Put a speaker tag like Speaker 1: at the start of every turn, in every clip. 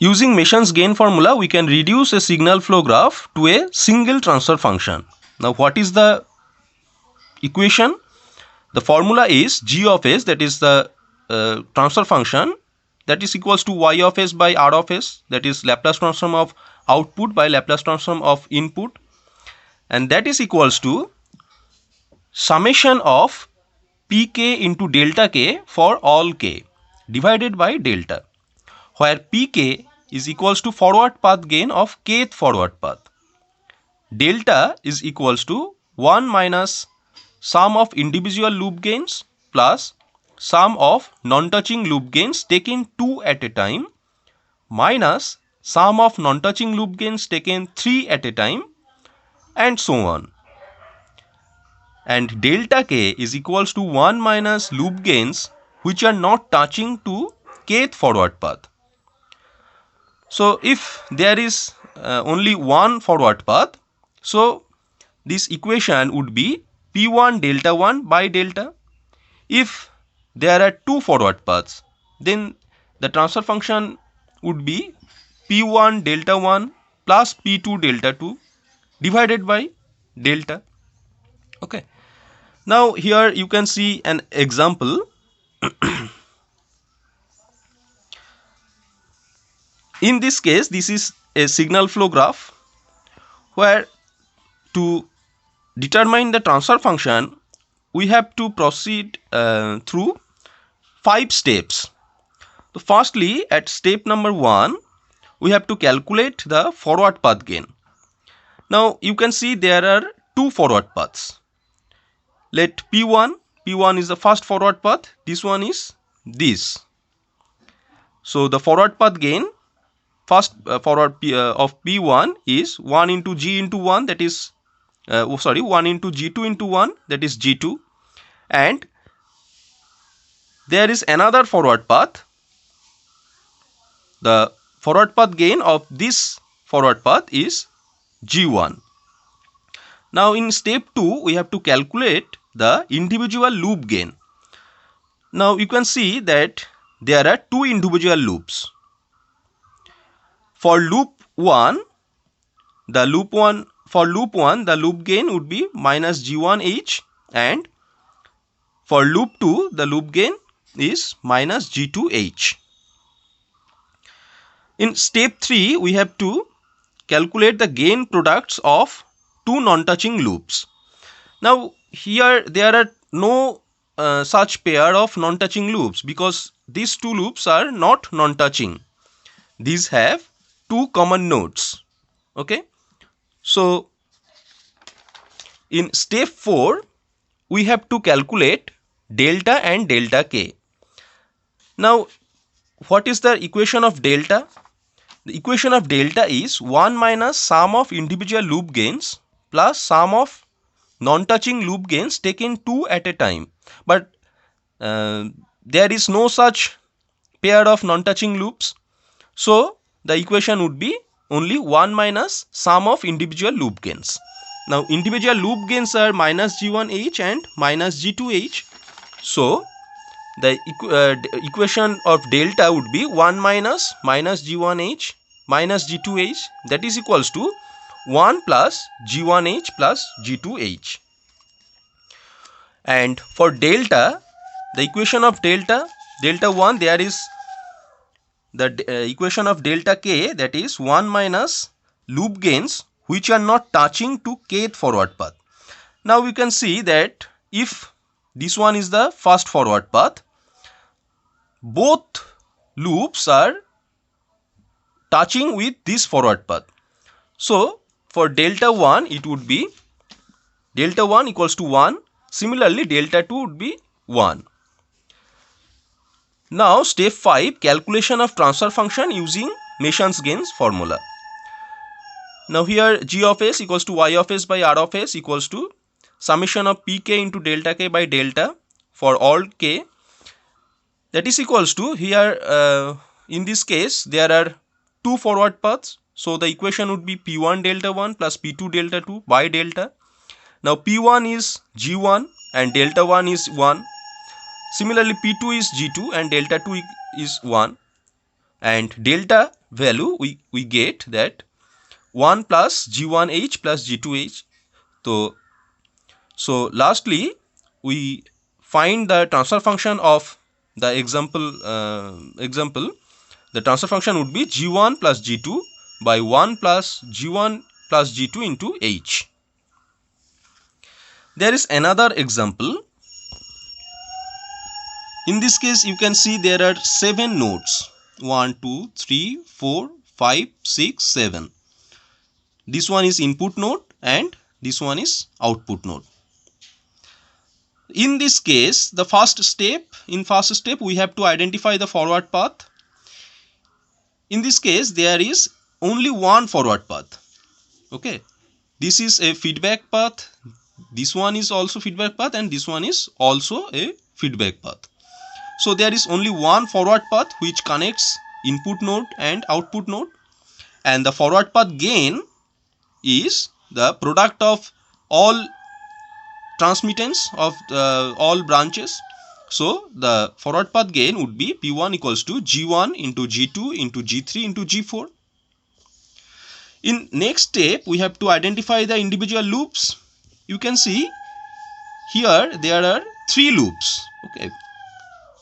Speaker 1: Using Mason's gain formula, we can reduce a signal flow graph to a single transfer function. Now, what is the equation? The formula is g of s, that is the transfer function, that is equals to y of s by r of s, that is Laplace transform of output by Laplace transform of input, and that is equals to summation of pk into delta k for all k divided by delta, where pk is equals to forward path gain of kth forward path. Delta is equals to 1 minus sum of individual loop gains plus sum of non-touching loop gains taken 2 at a time minus sum of non-touching loop gains taken 3 at a time, and so on. And delta k is equals to 1 minus loop gains which are not touching to kth forward path. So if there is only one forward path, so this equation would be P1 delta 1 by delta. If there are two forward paths, then the transfer function would be P1 delta 1 plus P2 delta 2 divided by delta. Okay. Now here you can see an example. In this case, this is a signal flow graph where to determine the transfer function, we have to proceed through 5 steps. So firstly, at step number 1, we have to calculate the forward path gain. Now you can see there are two forward paths. Let P1 is the first forward path, this one is this. So the forward path gain, first forward of P1 is 1 into G into 1, that is 1 into G2 into 1, that is G2, and there is another forward path. The forward path gain of this forward path is G1. Now in step 2, we have to calculate the individual loop gain. Now you can see that there are two individual loops. For loop 1, the loop gain would be minus G1H, and for loop 2, the loop gain is minus G2H. In step 3, we have to calculate the gain products of two non-touching loops. Now here there are no such pair of non-touching loops because these two loops are not non-touching. These have two common nodes. Okay. So in step 4, we have to calculate delta and delta k. Now what is the equation of delta? The equation of delta is 1 minus sum of individual loop gains plus sum of non-touching loop gains taken 2 at a time. But there is no such pair of non-touching loops. So the equation would be only 1 minus sum of individual loop gains. Now individual loop gains are minus G1H and minus G2H. So the equation of delta would be 1 minus G1H minus G2H, that is equals to 1 plus G1H plus G2H. And for delta, the equation of delta 1, there is the equation of delta k, that is 1 minus loop gains which are not touching to kth forward path. Now we can see that if this one is the first forward path, both loops are touching with this forward path. So for delta 1, it would be delta 1 equals to 1. Similarly, delta 2 would be 1. Now step 5, calculation of transfer function using Mason's gains formula. Now here g of s equals to y of s by r of s equals to summation of pk into delta k by delta for all k. That is equals to, here in this case there are two forward paths. So the equation would be P1 delta 1 plus P2 delta 2 by delta. Now P1 is G1 and delta 1 is 1. Similarly P2 is G2 and delta 2 is 1. and delta value we get that 1 plus G1H plus G2H. So lastly we find the transfer function of the example. The transfer function would be G1 plus G2 by 1 plus G1 plus G2 into H. There is another example. In this case you can see there are 7 nodes, 1 2 3 4 5 6 7. This one is input node and this one is output node. In this case, the first step we have to identify the forward path. In this case there is only one forward path. Okay, this is a feedback path, this one is also feedback path, and this one is also a feedback path. So there is only one forward path which connects input node and output node, and the forward path gain is the product of all transmittance of all branches. So the forward path gain would be P1 equals to G1 into G2 into G3 into G4. In next step we have to identify the individual loops. You can see here there are 3 loops. Okay,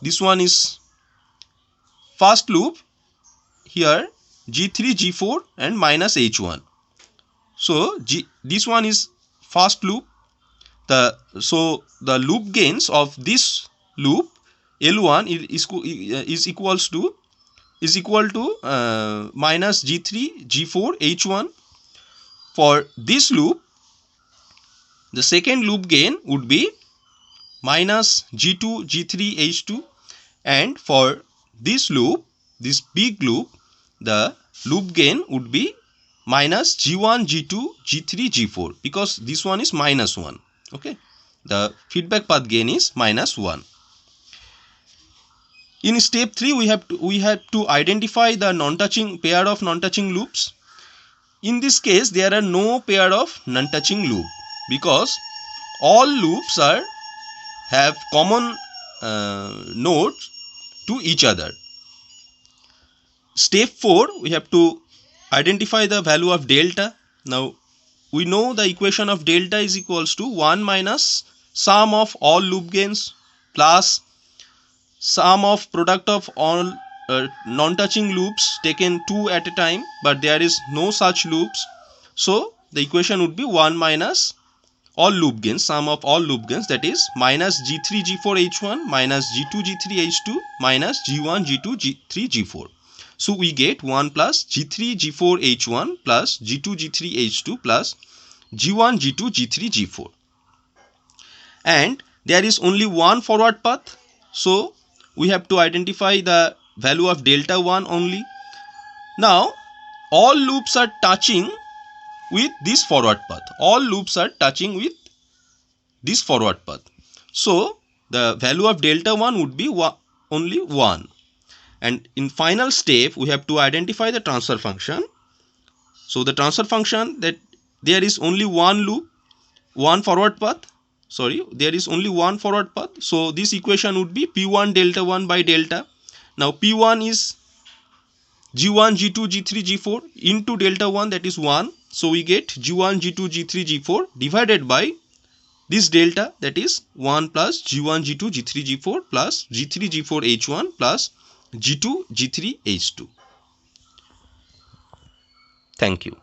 Speaker 1: this one is first loop, here G3 G4 and minus H1. So this one is first loop. So the loop gains of this loop L1 is equal to minus G3 G4 H1. For this loop the second loop gain would be minus G2 G3 H2, and for this loop, this big loop, the loop gain would be minus G1 G2 G3 G4, because this one is minus 1. Okay, the feedback path gain is minus 1. In step 3 we have to identify the pair of non-touching loops. In this case there are no pair of non-touching loop, because all loops have common nodes to each other. Step 4 we have to identify the value of delta. Now we know the equation of delta is equals to 1 minus sum of all loop gains plus sum of product of all non-touching loops taken 2 at a time, but there is no such loops. So the equation would be 1 minus all loop gains, sum of all loop gains, that is minus G3 G4 H1 minus G2 G3 H2 minus G1 G2 G3 G4. So we get 1 plus G3 G4 H1 plus G2 G3 H2 plus G1 G2 G3 G4. And there is only one forward path, so we have to identify the value of delta 1 only. Now all loops are touching with this forward path. All loops are touching with this forward path. So the value of delta 1 would be only 1. And in final step we have to identify the transfer function. So the transfer function, that there is only one loop, one forward path. There is only one forward path. So this equation would be P1 delta 1 by delta. Now P1 is G1 G2 G3 G4 into delta 1, that is 1. So we get G1 G2 G3 G4 divided by this delta, that is 1 plus G1 G2 G3 G4 plus G3 G4 H1 plus G2 G3 H2. Thank you.